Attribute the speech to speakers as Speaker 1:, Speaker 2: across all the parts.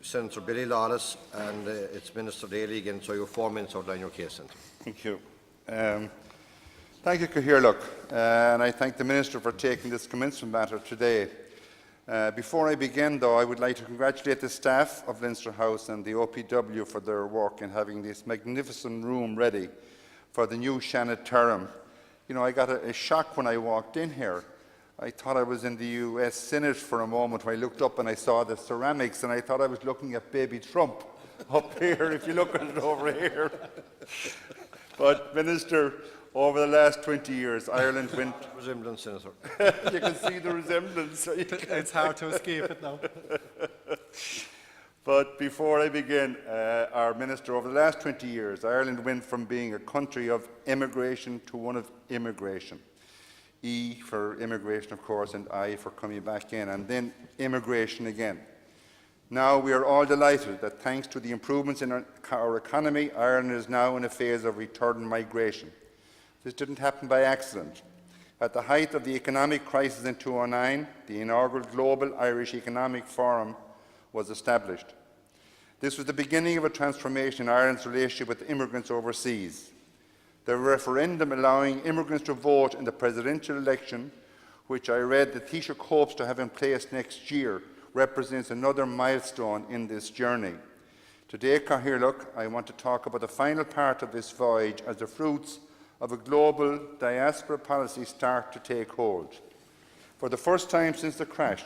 Speaker 1: Senator Billy Lawless, and it's Minister Daly again, so you have 4 minutes to outline your case, Senator.
Speaker 2: Thank you. Thank you, Cathaoirleach, and I thank the Minister for taking this commencement matter today. Before I begin, though, I would like to congratulate the staff of Leinster House and the OPW for their work in having this magnificent room ready for the new Seanad term. You know, I got a shock when I walked in here. I thought I was in the US Senate for a moment when I looked up and I saw the ceramics, and I thought I was looking at baby Trump up here, if you look at it over here. But, Minister, over the last 20 years, Ireland went...
Speaker 1: Resemblance, Senator.
Speaker 2: You can see the resemblance.
Speaker 3: It's hard to escape it now.
Speaker 2: But before I begin, our Minister, over the last 20 years, Ireland went from being a country of immigration to one of immigration. E for immigration, of course, and I for coming back in, and then immigration again. Now we are all delighted that thanks to the improvements in our economy, Ireland is now in a phase of return migration. This didn't happen by accident. At the height of the economic crisis in 2009, the inaugural Global Irish Economic Forum was established. This was the beginning of a transformation in Ireland's relationship with immigrants overseas. The referendum allowing immigrants to vote in the presidential election, which I read that Taoiseach hopes to have in place next year, represents another milestone in this journey. Today, Cathaoirleach, I want to talk about the final part of this voyage as the fruits of a global diaspora policy start to take hold. For the first time since the crash,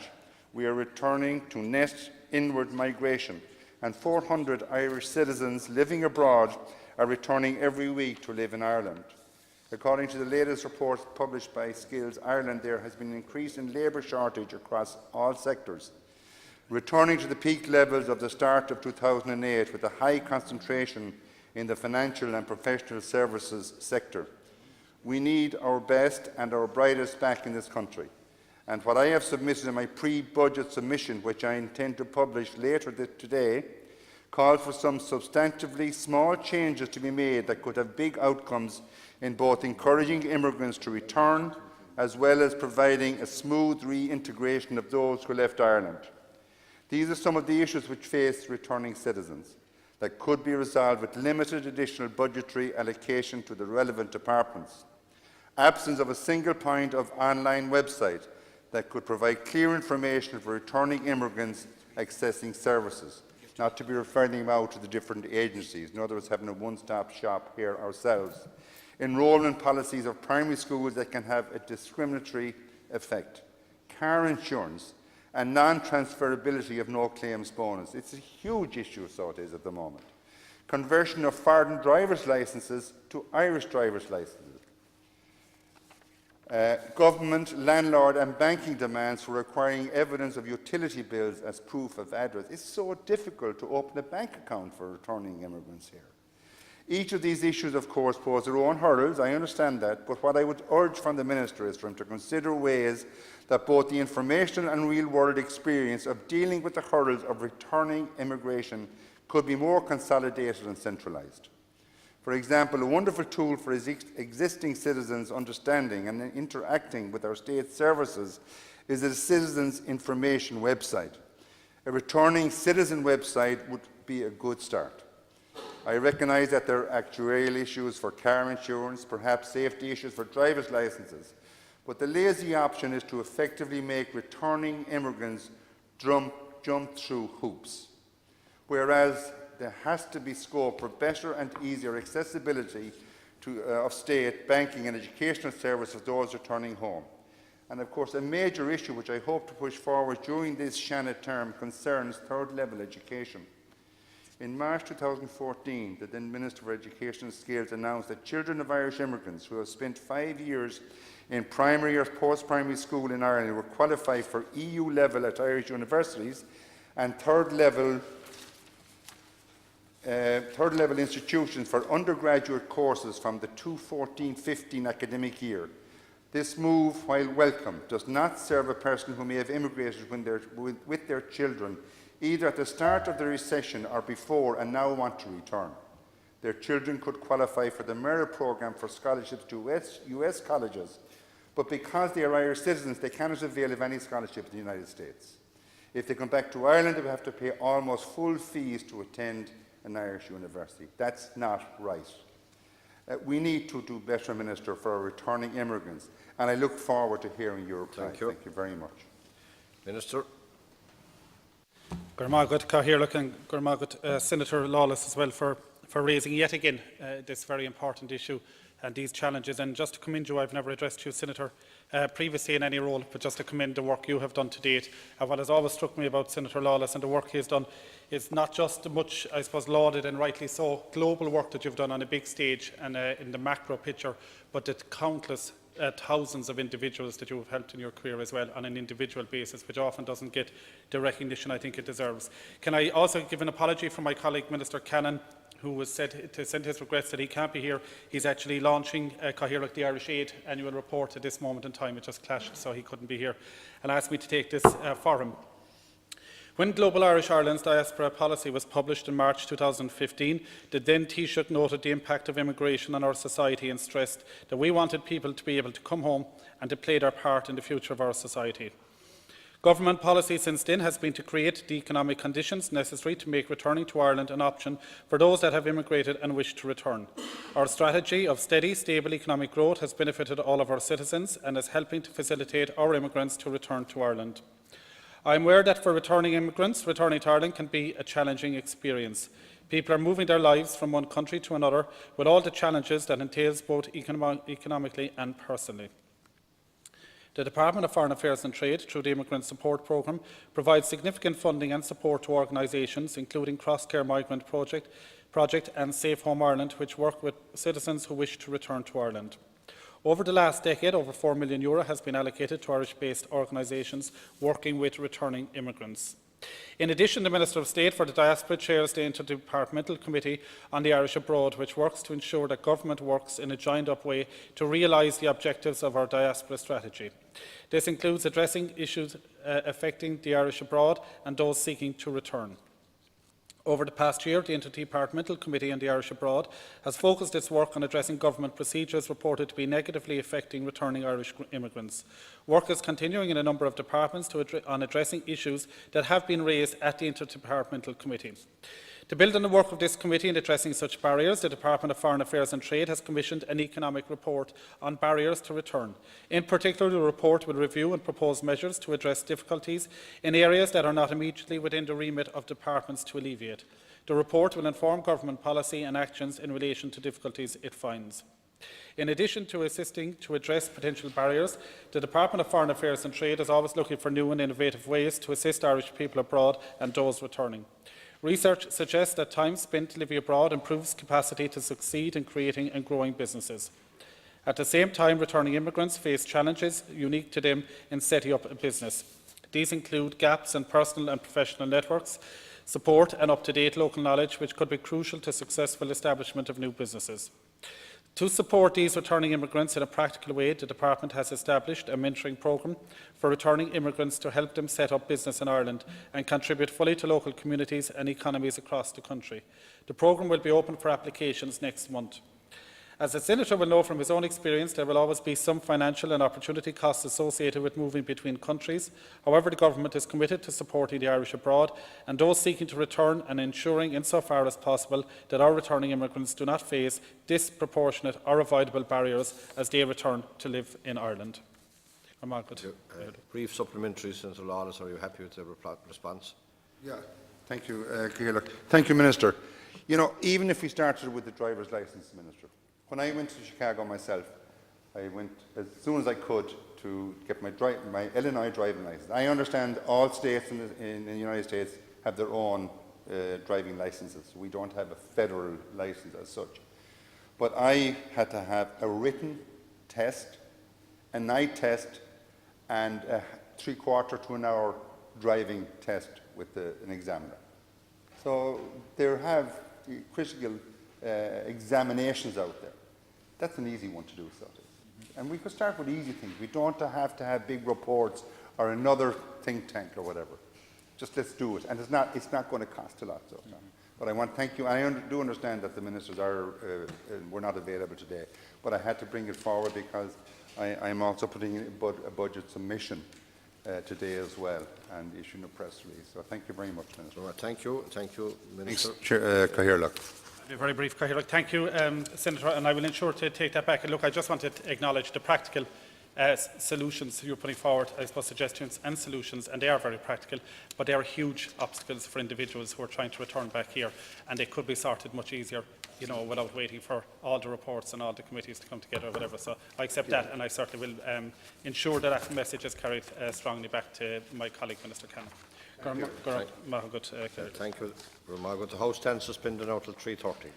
Speaker 2: we are returning to net inward migration, and 400 Irish citizens living abroad are returning every week to live in Ireland. According to the latest report published by Skills Ireland, there has been an increase in labour shortage across all sectors, returning to the peak levels of the start of 2008 with a high concentration in the financial and professional services sector. We need our best and our brightest back in this country. And what I have submitted in my pre-budget submission, which I intend to publish later today, called for some substantively small changes to be made that could have big outcomes in both encouraging immigrants to return as well as providing a smooth reintegration of those who left Ireland. These are some of the issues which face returning citizens that could be resolved with limited additional budgetary allocation to the relevant departments. Absence of a single point of online website that could provide clear information for returning immigrants accessing services, not to be referring them out to the different agencies, in other words, having a one-stop shop here ourselves. Enrolment policies of primary schools that can have a discriminatory effect. Car insurance and non-transferability of no-claims bonus. It's a huge issue, so it is at the moment. Conversion of foreign driver's licences to Irish driver's licences. Government, landlord and banking demands for requiring evidence of utility bills as proof of address. It's so difficult to open a bank account for returning immigrants here. Each of these issues, of course, pose their own hurdles, I understand that, but what I would urge from the Minister is for him to consider ways that both the informational and real-world experience of dealing with the hurdles of returning immigration could be more consolidated and centralised. For example, a wonderful tool for existing citizens understanding and interacting with our state services is the Citizens Information website. A returning citizen website would be a good start. I recognise that there are actuarial issues for car insurance, perhaps safety issues for driver's licences, but the lazy option is to effectively make returning immigrants jump through hoops, whereas there has to be scope for better and easier accessibility of state, banking and educational services for those returning home. And of course, a major issue which I hope to push forward during this Seanad term concerns third-level education. In March 2014, the then Minister for Education and Skills announced that children of Irish immigrants who have spent 5 years in primary or post-primary school in Ireland will qualify for EU level at Irish universities and third-level institutions for undergraduate courses from the 2014-15 academic year. This move, while welcome, does not serve a person who may have immigrated with their children either at the start of the recession or before and now want to return. Their children could qualify for the merit programme for scholarships to US colleges, but because they are Irish citizens, they cannot avail of any scholarship in the United States. If they come back to Ireland, they will have to pay almost full fees to attend an Irish university. That's not right. We need to do better, Minister, for our returning immigrants, and I look forward to hearing your reply.
Speaker 1: Thank you.
Speaker 2: Thank you very much.
Speaker 1: Minister.
Speaker 3: Senator Lawless as well for raising yet again this very important issue and these challenges. And just to commend you, I've never addressed you, Senator, previously in any role, but just to commend the work you have done to date. And what has always struck me about Senator Lawless and the work he has done is not just the much, I suppose, lauded and rightly so, global work that you've done on a big stage and in the macro picture, but the countless thousands of individuals that you have helped in your career as well on an individual basis, which often doesn't get the recognition I think it deserves. Can I also give an apology from my colleague, Minister Cannon, who was said to send his regrets that he can't be here. He's actually launching the Irish Aid annual report at this moment in time. It just clashed, so he couldn't be here, and asked me to take this for him. When Global Irish Ireland's diaspora policy was published in March 2015, the then Taoiseach noted the impact of immigration on our society and stressed that we wanted people to be able to come home and to play their part in the future of our society. Government policy since then has been to create the economic conditions necessary to make returning to Ireland an option for those that have immigrated and wish to return. Our strategy of steady, stable economic growth has benefited all of our citizens and is helping to facilitate our immigrants to return to Ireland. I am aware that for returning immigrants, returning to Ireland can be a challenging experience. People are moving their lives from one country to another with all the challenges that entails both economically and personally. The Department of Foreign Affairs and Trade, through the Immigrant Support Programme, provides significant funding and support to organisations including Cross-Care Migrant Project and Safe Home Ireland, which work with citizens who wish to return to Ireland. Over the last decade, over €4 million has been allocated to Irish-based organisations working with returning immigrants. In addition, the Minister of State for the Diaspora chairs the Interdepartmental Committee on the Irish Abroad, which works to ensure that government works in a joined-up way to realise the objectives of our diaspora strategy. This includes addressing issues affecting the Irish abroad and those seeking to return. Over the past year, the Interdepartmental Committee on the Irish Abroad has focused its work on addressing government procedures reported to be negatively affecting returning Irish immigrants. Work is continuing in a number of departments on addressing issues that have been raised at the Interdepartmental Committee. To build on the work of this committee in addressing such barriers, the Department of Foreign Affairs and Trade has commissioned an economic report on barriers to return. In particular, the report will review and propose measures to address difficulties in areas that are not immediately within the remit of departments to alleviate. The report will inform government policy and actions in relation to difficulties it finds. In addition to assisting to address potential barriers, the Department of Foreign Affairs and Trade is always looking for new and innovative ways to assist Irish people abroad and those returning. Research suggests that time spent living abroad improves capacity to succeed in creating and growing businesses. At the same time, returning immigrants face challenges unique to them in setting up a business. These include gaps in personal and professional networks, support and up-to-date local knowledge, which could be crucial to successful establishment of new businesses. To support these returning immigrants in a practical way, the Department has established a mentoring programme for returning immigrants to help them set up business in Ireland and contribute fully to local communities and economies across the country. The programme will be open for applications next month. As the Senator will know from his own experience, there will always be some financial and opportunity costs associated with moving between countries. However, the Government is committed to supporting the Irish abroad and those seeking to return and ensuring, insofar as possible, that our returning immigrants do not face disproportionate or avoidable barriers as they return to live in Ireland.
Speaker 1: Brief supplementary, Senator Lawless. Are you happy with the response?
Speaker 2: Yeah, thank you, Ciarán. Thank you, Minister. You know, even if we started with the driver's licence, Minister, when I went to Chicago myself, I went as soon as I could to get my Illinois driving licence. I understand all states in the United States have their own driving licences. We don't have a federal licence as such. But I had to have a written test, a night test, and a 3/4 to an hour driving test with an examiner. So there have critical examinations out there. That's an easy one to do, so. And we could start with easy things. We don't have to have big reports or another think tank or whatever. Just let's do it. And it's not going to cost a lot. So. But I want to thank you. I do understand that the ministers were not available today, but I had to bring it forward because I am also putting in a budget submission today as well, and issuing a press release. So thank you very much, Minister.
Speaker 1: All right, thank you, Minister.
Speaker 2: Thanks, Cathaoirleach.
Speaker 3: I'll be very brief, Cathaoirleach. Thank you, Senator, and I will ensure to take that back. And look, I just want to acknowledge the practical solutions you're putting forward, I suppose suggestions and solutions, and they are very practical, but they are huge obstacles for individuals who are trying to return back here, and they could be sorted much easier, you know, without waiting for all the reports and all the committees to come together or whatever. So I accept that, and I certainly will ensure that that message is carried strongly back to my colleague, Minister Cannon.
Speaker 1: Thank you. The House stands suspended now till 3:30.